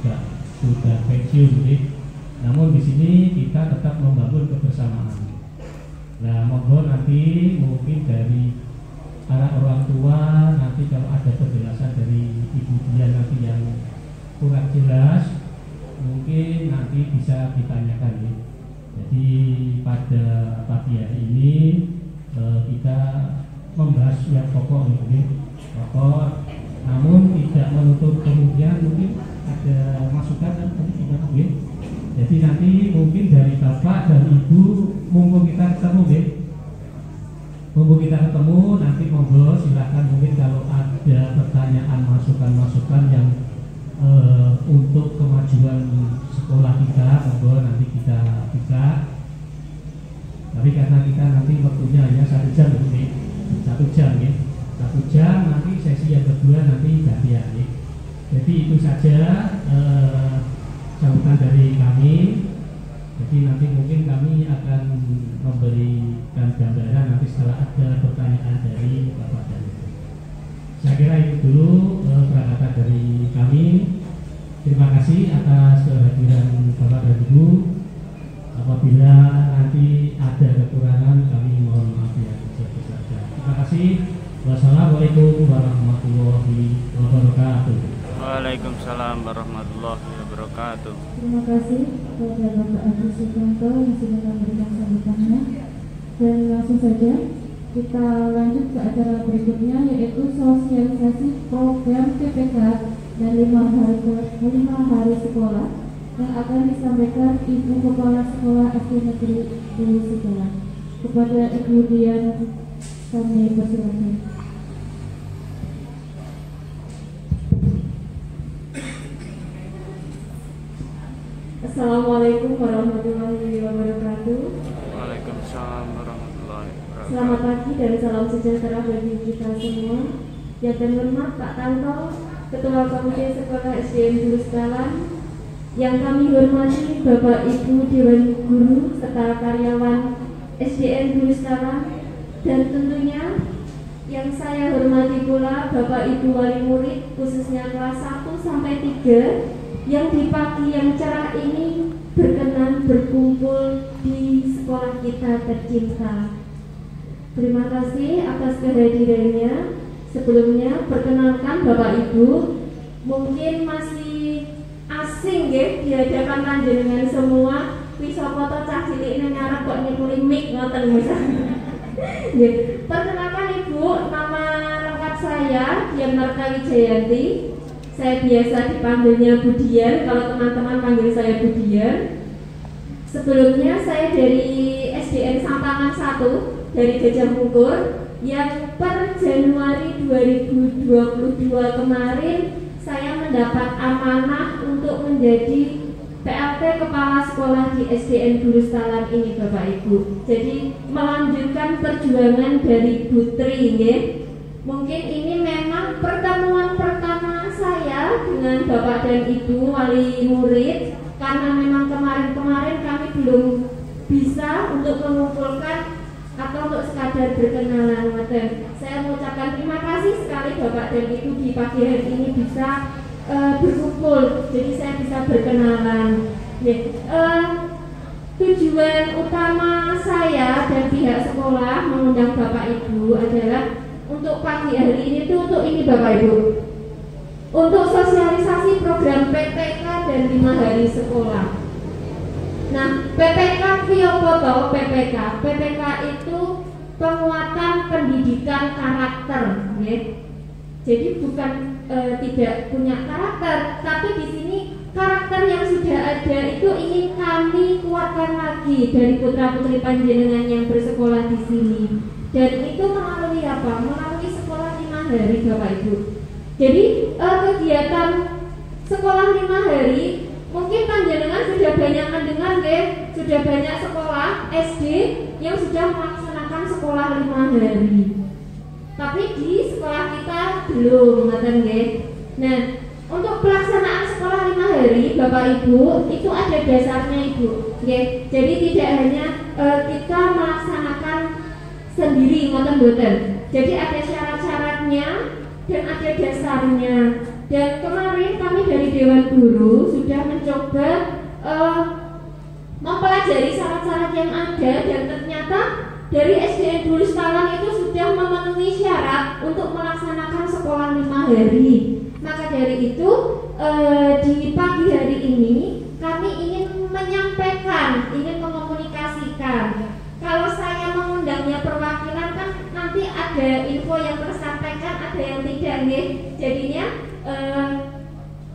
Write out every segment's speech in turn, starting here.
juga sudah pensiun, namun di sini kita tetap membangun kebersamaan. Nah, monggo nanti mungkin dari para orang tua nanti kalau ada penjelasan dari Ibu Dian nanti yang kurang jelas, mungkin nanti bisa ditanyakan ya. Jadi pada pagi hari ini kita membahas yang pokok mungkin pokok, namun tidak menutup kemungkinan mungkin ada masukan dan kita mungkin. Jadi nanti mungkin dari Bapak dan Ibu mumpung kita ketemu ya. Mumpung kita ketemu nanti monggo silakan mungkin kalau ada pertanyaan masukan-masukan yang untuk kemajuan sekolah kita monggo nanti kita bisa. Tapi karena kita nanti waktunya hanya 1 jam ini, 1 jam ya, 1 jam nanti sesi yang kedua nanti gantian ya. Jadi itu saja sambutan dari kami. Jadi nanti mungkin kami akan memberikan gambaran nanti setelah ada pertanyaan dari Bapak dan Ibu. Saya kira itu dulu perkataan dari kami. Terima kasih atas kehadiran Bapak dan Ibu. Apabila nanti ada kekurangan kami mohon maaf yang sebesar-besarnya. Terima kasih. Wassalamualaikum warahmatullahi wabarakatuh. Waalaikumsalam warahmatullahi wabarakatuh. Terima kasih kepada Bapak Agus Sukanto yang sudah memberikan sambutannya. Dan langsung saja kita lanjut ke acara berikutnya, yaitu sosialisasi program PPK dan 5 hari sekolah yang akan disampaikan Ibu Kepala Sekolah SD Negeri Hulu Sigala. Kepada Ibu Dian kami persilakan. Assalamualaikum warahmatullahi wabarakatuh. Waalaikumsalam warahmatullahi wabarakatuh. Selamat pagi dan salam sejahtera bagi kita semua. Yang terhormat Pak Tanto, Ketua Komite Sekolah SDN Hulu Sigala, yang kami hormati Bapak Ibu Dewan Guru serta karyawan SDN Hulu Sigala, dan tentunya yang saya hormati pula Bapak Ibu wali murid khususnya kelas 1 sampai 3 yang di pagi yang cerah ini berkenan berkumpul di sekolah kita tercinta. Terima kasih atas kehadirannya. Sebelumnya perkenalkan Bapak Ibu, mungkin masih asing ya di hadapan panjenengan semua. Bisa foto cah cilik nang ngarep kok nyekuli mik ngoten misalnya. Perkenalkan Ibu, nama lengkap saya Dian Marta Wijayanti. Saya biasa dipanggilnya Budian, kalau teman-teman panggil saya Budian. Sebelumnya saya dari SDN Sampangan 1 dari Gajah Mungkur yang per Januari 2022 kemarin saya mendapat amanah untuk menjadi PLT Kepala Sekolah di SDN Hulu Sigala ini Bapak Ibu. Jadi melanjutkan perjuangan dari Putri ya. Mungkin ini memang pertemuan pertama saya dengan Bapak dan Ibu wali murid, karena memang kemarin-kemarin kami belum bisa untuk mengumpulkan atau untuk sekadar berkenalan. Saya mengucapkan terima kasih sekali Bapak dan Ibu di pagi hari ini bisa berkumpul, jadi saya bisa berkenalan. Tujuan utama saya dan pihak sekolah mengundang Bapak Ibu adalah untuk pagi hari ini tuh untuk ini Bapak Ibu, untuk sosialisasi program PPK dan 5 hari sekolah. Nah, PPK Viopoto PPK. PPK itu penguatan pendidikan karakter, ya. Jadi bukan tidak punya karakter, tapi di sini karakter yang sudah ada itu ingin kami kuatkan lagi dari putra-putri panjenengan yang bersekolah di sini. Dan itu melalui apa? Melalui sekolah 5 hari Bapak Ibu. Jadi kegiatan sekolah 5 hari mungkin panjenengan sudah banyak mendengar deh, sudah banyak sekolah SD yang sudah melaksanakan sekolah 5 hari. Tapi di sekolah kita belum, ngaten nggih. Nah, untuk pelaksanaan sekolah 5 hari Bapak Ibu itu ada dasarnya Ibu, nggih. Jadi tidak hanya kita melaksanakan sendiri ngoten mboten. Jadi ada syarat-syaratnya dan ada dasarnya. Dan kemarin kami dari Dewan Guru sudah mencoba mempelajari syarat-syarat yang ada, dan ternyata dari SDN Bulus Talang itu sudah memenuhi syarat untuk melaksanakan sekolah 5 hari. Maka dari itu di pagi hari ini kami ingin menyampaikan, ingin mengkomunikasikan. Kalau saya mengundangnya perwakilan kan nanti ada info yang tersampaikan, ada yang tidak, nih. Jadinya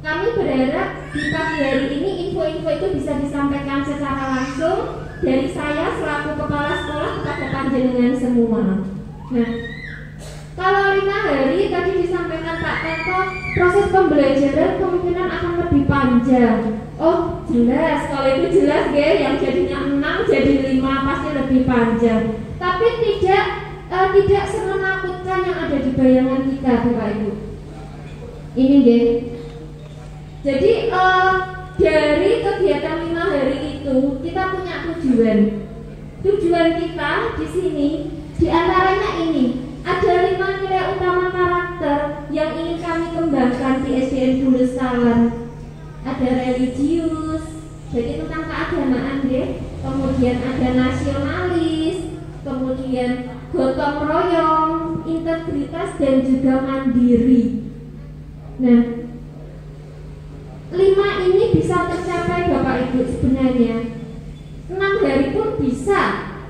kami berharap di pagi hari ini info-info itu bisa disampaikan secara langsung dari saya selaku kepala sekolah kepada panjenengan semua. Nah, kalau 5 hari tadi disampaikan Pak Teko, proses pembelajaran kemungkinan akan lebih panjang. Oh jelas, kalau itu jelas yang jadinya 6 jadi 5 pasti lebih panjang. Tapi tidak semenakutkan yang ada di bayangan kita, Bapak Ibu. Ini jadi dari kegiatan 5 hari itu kita punya tujuan. Tujuan kita di sini diantaranya ini. Ada 5 nilai utama karakter yang ingin kami kembangkan di SDN Bulus Talang. Ada religius, jadi tentang keagamaan kemudian ada nasionalis, kemudian gotong royong, integritas, dan juga mandiri. Nah, 5 ini bisa tercapai Bapak Ibu sebenarnya. 6 hari pun bisa,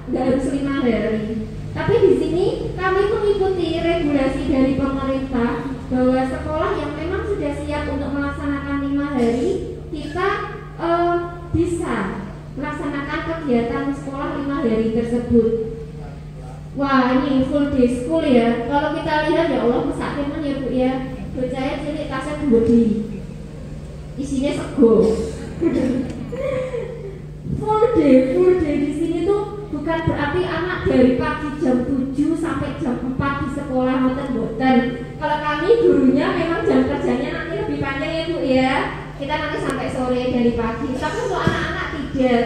nggak harus 5 hari. Tapi di sini kami mengikuti regulasi dari pemerintah bahwa sekolah yang memang sudah siap untuk melaksanakan 5 hari, kita bisa melaksanakan kegiatan sekolah 5 hari tersebut. Wah, ini full day school ya. Kalau kita lihat ya Allah mesaknya ya Bu ya. Bocahnya cilik tasnya gede, isinya sego. Full day di sini tuh bukan berarti anak dari pagi jam 7 sampai jam 4 di sekolah boten. Kalau kami gurunya memang jam kerjanya nanti lebih panjang ya Bu ya. Kita nanti sampai sore dari pagi. Tapi untuk anak-anak tidak.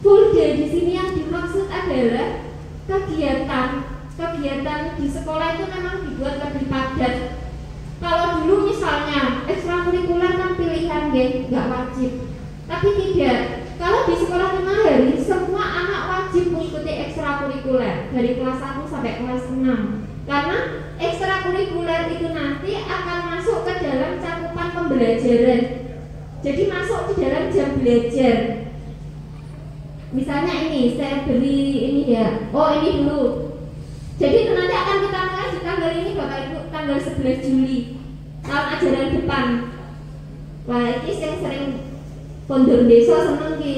Full day di sini yang dimaksud adalah kegiatan di sekolah itu memang dibuat lebih padat. Kalau dulu misalnya ekstrakurikuler kan pilihan nggak wajib. Tapi tidak. Kalau di sekolah 5 hari, semua anak wajib mengikuti ekstrakurikuler dari kelas 1 sampai kelas 6. Karena ekstrakurikuler itu nanti akan masuk ke dalam cakupan pembelajaran. Jadi masuk ke dalam jam belajar. Misalnya ini, saya beri ini ya. Oh ini dulu. Jadi nanti akan kita mulai di tanggal ini Bapak Ibu, tanggal 11 Juli tahun ajaran depan. Wah ini yang sering kondur desa seneng ki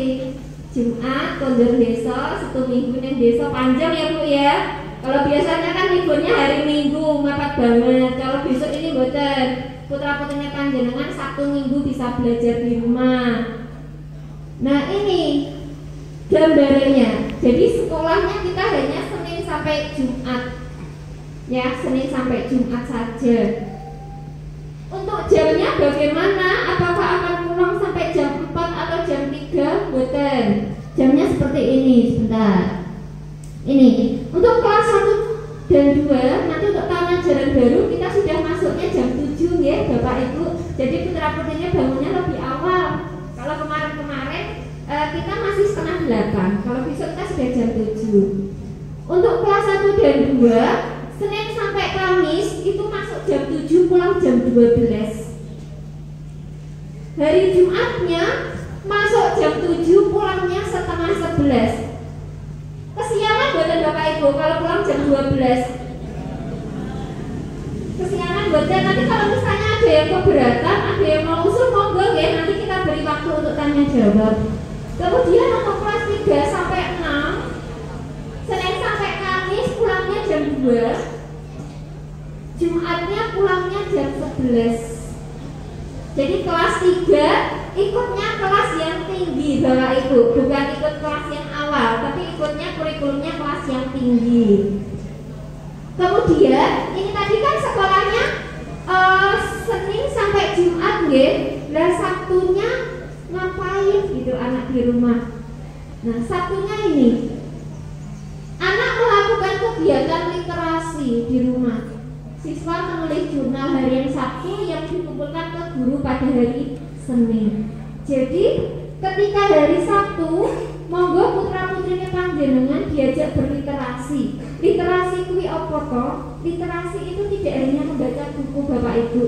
Jumat kondur desa, 1 minggu ning desa panjang ya Bu ya. Kalau biasanya kan liburnya hari Minggu mepet banget. Kalau besok ini boten, putra-putrinya panjenengan Sabtu Minggu bisa belajar di rumah. Nah ini gambarannya. Jadi sekolahnya kita hanya Senin sampai Jumat, ya Senin sampai Jumat saja. Untuk jamnya bagaimana? Apakah akan pulang sampai jam 4 atau jam 3? Boten. Jamnya seperti ini, sebentar. Ini untuk kelas 1 dan 2 nanti untuk tahun ajaran baru kita sudah masuknya jam 7 ya Bapak Ibu. Jadi putra-putrinya bangunnya lebih awal. Kalau kemarin-kemarin kita masih setengah 8. Kalau besok kita sudah jam 7. Untuk kelas 1 dan 2 Senin sampai Kamis itu masuk jam 7, pulang jam 12. Hari Jumatnya masuk jam 7, pulangnya setengah 11. Kesiangan buatan Bapak Ibu kalau pulang jam 12. Kesiangan buatan. Nanti kalau misalnya ada yang keberatan, ada yang mau usul, monggo ya, nanti kita beri waktu untuk tanya jawab. Kemudian untuk kelas 3 sampai 6 Senin sampai Kamis pulangnya jam 2, Jumatnya pulangnya jam 11. Jadi kelas 3 ikutnya kelas yang tinggi Bapak Ibu, bukan ikut kelas yang awal, tapi ikutnya kurikulumnya kelas yang tinggi. Kemudian ini tadi kan sekolahnya Senin sampai Jumat nggih. Lah Sabtunya ngapain gitu anak di rumah? Nah Sabtunya ini anak melakukan kegiatan literasi di rumah. siswa menulis jurnal harian Sabtu yang dikumpulkan ke guru pada hari Senin. Jadi ketika hari Sabtu, monggo putra putrine panjenengan diajak berliterasi. Literasi kuwi apa toh? Literasi itu tidak hanya membaca buku Bapak Ibu.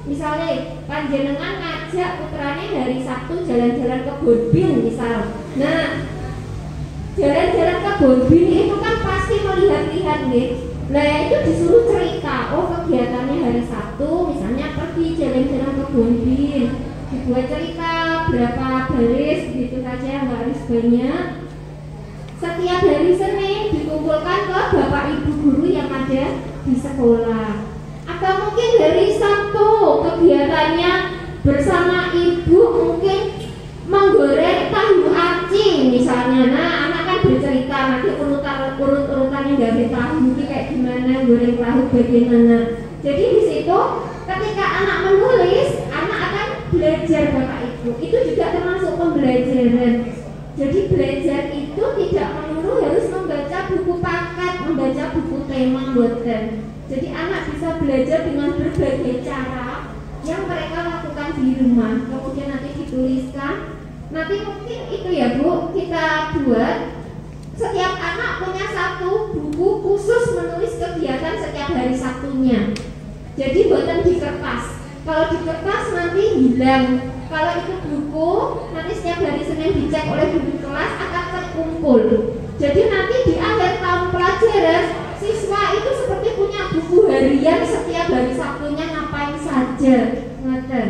Misalnya panjenengan ngajak putrane hari Sabtu jalan-jalan ke Bonbin misal. Nah, jalan-jalan ke Bonbin itu kan pasti melihat-lihat nih. Nah itu disuruh cerita, oh kegiatannya hari Sabtu misalnya pergi jalan-jalan ke Bonbin, dibuat cerita berapa baris begitu saja, nggak harus banyak. Setiap hari Senin dikumpulkan ke Bapak Ibu guru yang ada di sekolah. Atau mungkin hari Sabtu kegiatannya bersama ibu mungkin menggoreng tahu aci misalnya. Nah anak kan bercerita nanti urut-urutannya dari tahu kayak gimana, goreng tahu bagaimana. Jadi di situ ketika anak menulis, anak akan belajar Bapak Ibu. Itu juga termasuk pembelajaran. Jadi belajar itu tidak melulu harus membaca buku paket, membaca buku tema boten. Jadi anak bisa belajar dengan berbagai cara yang mereka lakukan di rumah. Kemudian nanti dituliskan. Nanti mungkin itu ya Bu, kita buat setiap anak punya satu buku khusus menulis kegiatan setiap hari Sabtunya. Jadi buatan di kertas. Kalau di kertas nanti hilang. Kalau itu buku nanti setiap hari Senin dicek oleh guru kelas akan terkumpul. Jadi nanti di akhir tahun pelajaran siswa itu seperti punya buku harian setiap hari Sabtunya ngapain saja. Ngoten.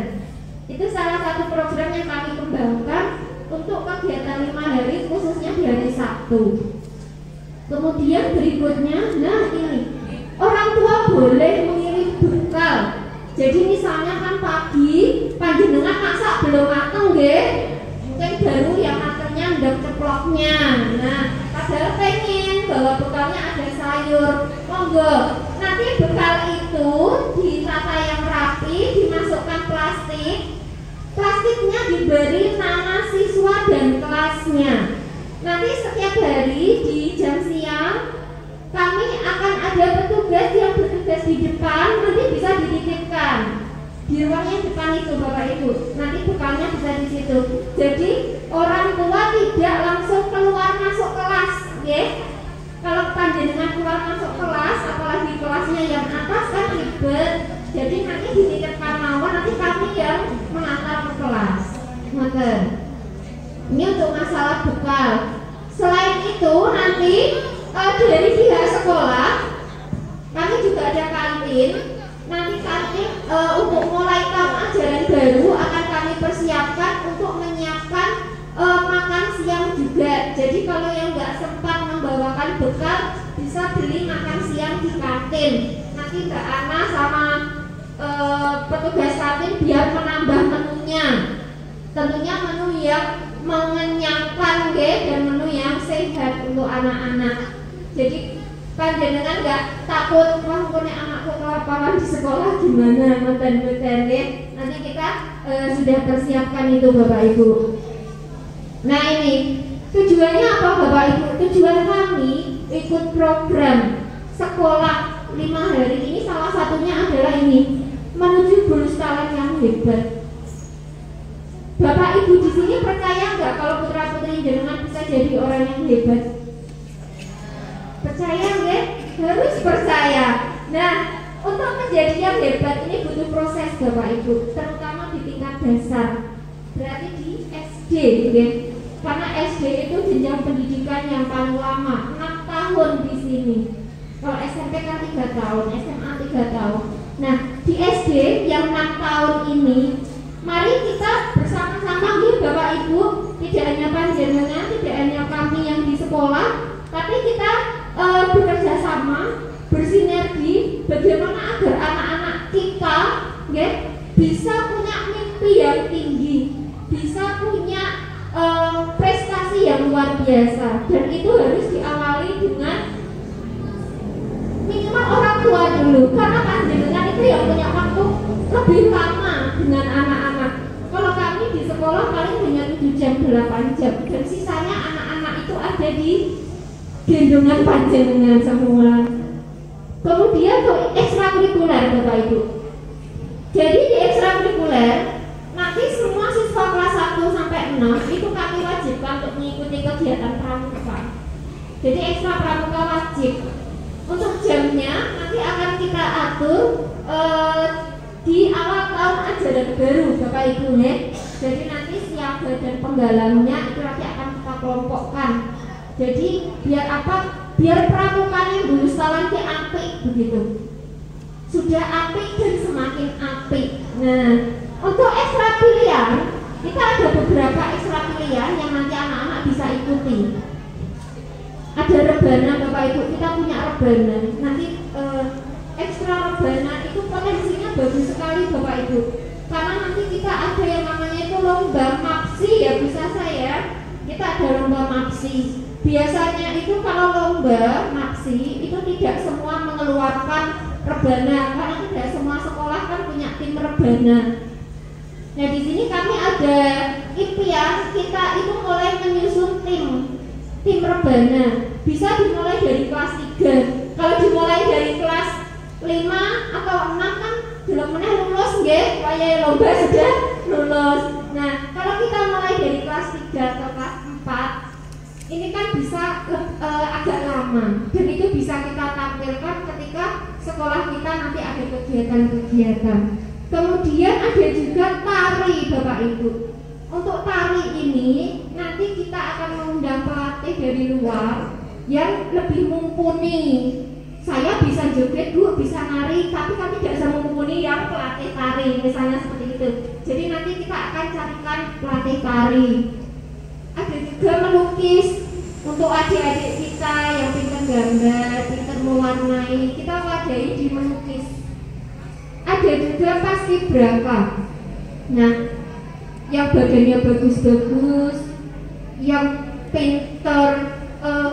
Itu salah satu program yang kami kembangkan untuk kegiatan 5 hari khususnya di hari Sabtu. Kemudian berikutnya, nah ini orang tua boleh mengirim bekal. Jadi misalnya kan pagi panjenengan masak belum mateng nggih, mungkin baru yang matengnya ndang ceploknya. Nah, padahal pengen bahwa bekalnya ada sayur, monggo. Nanti bekal itu ditata yang rapi, dimasukkan plastik. Plastiknya diberi nama siswa dan kelasnya. Nanti setiap hari di jam siang kami akan ada petugas yang bertugas di depan, nanti bisa dititipkan di ruang yang depan itu Bapak Ibu. Nanti bekalnya bisa di situ. Jadi orang tua tidak langsung keluar masuk kelas, ya. Kalau panjenengan keluar masuk kelas, apalagi kelasnya yang atas kan ribet. Jadi nanti dititipkan mawon, nanti kami yang mengantar ke kelas. Ngoten. Ini untuk masalah bekal. Selain itu nanti dari pihak sekolah kami juga ada kantin. Nanti kantin untuk mulai tahun ajaran baru akan kami persiapkan untuk menyiapkan makan siang juga. Jadi kalau yang nggak sempat membawakan bekal bisa beli makan siang di kantin. Nanti Mbak Ana sama petugas kantin biar menambah menunya. Tentunya menu yang mengenyangkan dan menu yang sehat untuk anak-anak. Jadi panjenengan nggak takut wah punya anakku kelaparan di sekolah gimana ngoten-ngoten ya. Nanti kita sudah persiapkan itu Bapak Ibu. Nah ini tujuannya apa Bapak Ibu? Tujuan kami ikut program sekolah 5 hari ini salah satunya adalah ini, menuju Bulus Talent yang hebat. Bapak Ibu di sini percaya nggak kalau putra putri jenengan bisa jadi orang yang hebat? Percaya nggak? Harus percaya. Nah, untuk menjadi yang hebat ini butuh proses Bapak Ibu, terutama di tingkat dasar. Berarti di SD, ya. Karena SD itu jenjang pendidikan yang paling lama, 6 tahun di sini. Kalau SMP kan 3 tahun, SMA 3 tahun. Nah, di SD yang 6 tahun ini, mari kita bersama-sama nih Bapak Ibu, tidak hanya panjenengan, tidak hanya kami yang di sekolah, tapi kita bekerja sama, bersinergi, bagaimana agar anak-anak kita bisa punya mimpi yang tinggi, bisa punya prestasi yang luar biasa. Dan itu harus diawali dengan minimal orang tua dulu, karena panjenengan itu yang punya waktu lebih lama dengan anak-anak. Kalau kami di sekolah paling hanya 7 jam, 8 jam, dan sisanya anak-anak itu ada di gendongan panjenengan semua. Kemudian untuk ekstrakurikuler Bapak Ibu. Jadi di ekstrakurikuler nanti semua siswa kelas 1 sampai 6 itu kami wajibkan untuk mengikuti kegiatan pramuka. Jadi ekstra pramuka wajib. Untuk jamnya nanti akan kita atur di awal tahun ajaran baru Bapak Ibu ya. Jadi nanti siaga dan penggalangnya itu nanti akan kita kelompokkan. Jadi biar apa? Biar pramukanya dulu sekalian ke apik begitu. Sudah apik dan semakin apik. Nah, untuk ekstra pilihan kita ada beberapa ekstra pilihan yang nanti anak-anak bisa ikuti. Ada rebana Bapak Ibu, kita punya rebana. Nanti ekstra rebana itu potensinya bagus sekali Bapak Ibu. Karena nanti kita ada yang namanya itu lomba mapsi ya bisa saya. Kita ada lomba mapsi. Biasanya itu kalau lomba mapsi itu tidak semua mengeluarkan rebana karena tidak semua sekolah kan punya tim rebana. Nah di sini kami ada impian kita itu mulai menyusun tim rebana. Bisa dimulai dari kelas 3. Kalau dimulai dari kelas 5 atau 6 kan belum pernah lulus nggih, kaya lomba sudah lulus. Nah, kalau kita mulai dari kelas 3 atau kelas 4 ini kan bisa agak lama dan itu bisa kita tampilkan ketika sekolah kita nanti ada kegiatan-kegiatan. Kemudian ada juga tari Bapak Ibu. Untuk tari ini nanti kita akan mengundang pelatih dari luar yang lebih mumpuni. Saya bisa joget Bu, bisa nari, tapi kami tidak bisa mumpuni yang pelatih tari misalnya seperti itu. Jadi nanti kita akan carikan pelatih tari. Ada juga melukis untuk adik-adik kita yang pintar gambar, pintar mewarnai, kita wadahi di melukis. Ada juga paskibraka. Nah, yang badannya bagus-bagus, yang pintar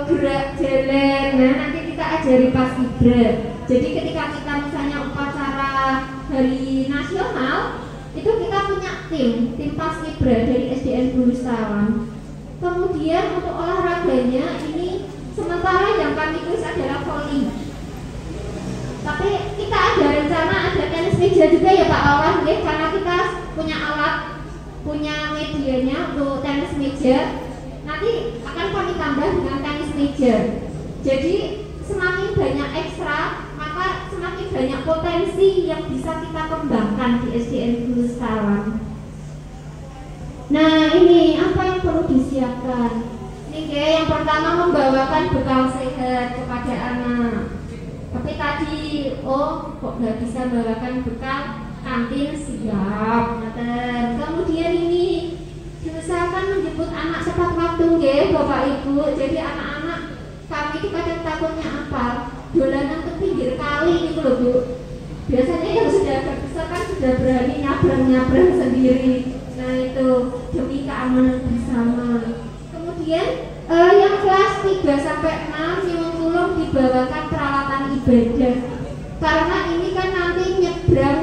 gerak jalan, nah nanti kita ajari paskibra. Jadi ketika kita misalnya upacara hari nasional, itu kita punya tim paskibra dari SDN Bulu Sawang. Kemudian untuk olahraganya ini sementara yang kami tulis adalah voli. Tapi kita ada rencana ada tenis meja juga ya Pak Awan, ya, karena kita punya alat, punya medianya untuk tenis meja. Nanti akan kami tambah dengan tenis meja. Jadi semakin banyak ekstra, maka semakin banyak potensi yang bisa kita kembangkan di SDN Bulu Sawang. Nah ini apa yang perlu disiapkan? Ini yang pertama membawakan bekal sehat kepada anak. Tapi tadi kok nggak bisa membawakan bekal kantin siap. Kemudian ini diusahakan menjemput anak tepat waktu Bapak Ibu. Jadi anak-anak kami itu kadang takutnya apa? Dolanan ke pinggir kali itu loh Bu. Biasanya yang sudah berbesar kan sudah berani nyabrang sendiri. Nah itu demi keamanan bersama. Kemudian yang kelas 3 sampai 6 yang tolong dibawakan peralatan ibadah. Karena ini kan nanti nyebrang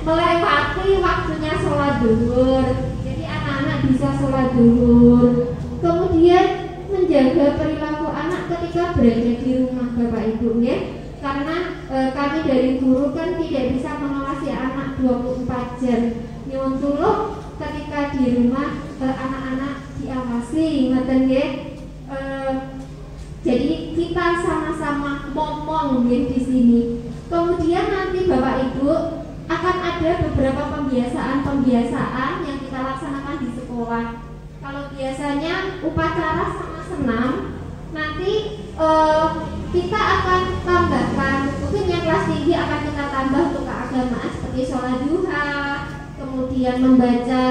melewati waktunya sholat zuhur. Jadi anak-anak bisa sholat zuhur. Kemudian menjaga perilaku anak ketika berada di rumah Bapak Ibu ya. Karena kami dari guru kan tidak bisa mengawasi anak 24 jam. Nyuwun tulung ketika di rumah anak-anak diawasi, ngoten nggih. Jadi kita sama-sama ngomong di sini. Kemudian nanti Bapak Ibu akan ada beberapa pembiasaan yang kita laksanakan di sekolah. Kalau biasanya upacara sama senam, nanti kita akan tambahkan, mungkin yang kelas tinggi akan kita tambah untuk keagamaan seperti sholat duha, kemudian membaca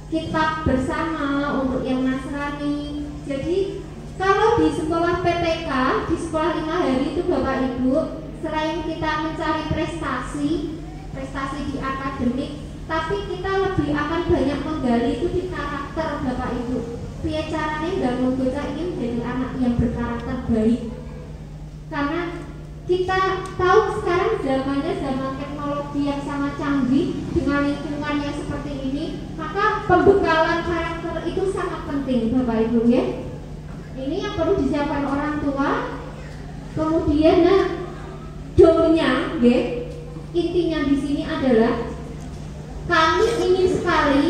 kitab bersama untuk yang Nasrani. Jadi kalau di sekolah PTK, di sekolah 5 hari itu Bapak Ibu, selain kita mencari prestasi di akademik, tapi kita lebih akan banyak menggali itu di karakter Bapak Ibu. Piye carane bangun bocah ini menjadi anak yang berkarakter baik. Karena kita tahu sekarang zamannya zaman teknologi yang sangat canggih dengan lingkungan yang seperti ini, maka pembekalan karakter itu sangat penting Bapak Ibu ya. Ini yang perlu disiapkan orang tua. Kemudian donya, intinya di sini adalah kami ingin sekali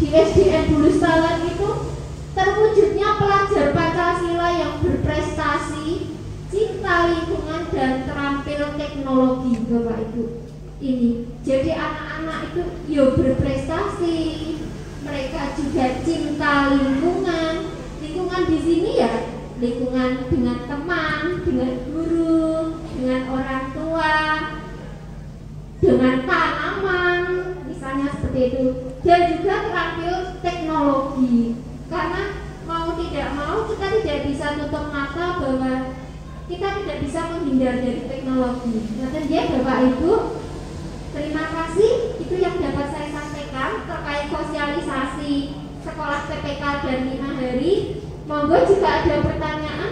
di SDN Bulus Talan itu terwujudnya pelajar Pancasila yang berprestasi, cinta lingkungan dan terampil teknologi, Bapak Ibu. Ini jadi anak-anak itu berprestasi, mereka juga cinta lingkungan. Lingkungan di sini ya lingkungan dengan teman, dengan guru, dengan orang tua, dengan tanaman, misalnya seperti itu. Dan juga terampil teknologi, karena mau tidak mau kita tidak bisa tutup mata bahwa kita tidak bisa menghindar dari teknologi. Nah, ya Bapak Ibu, terima kasih. Itu yang dapat saya sampaikan terkait sosialisasi sekolah PPK dan 5 hari. Monggo jika ada pertanyaan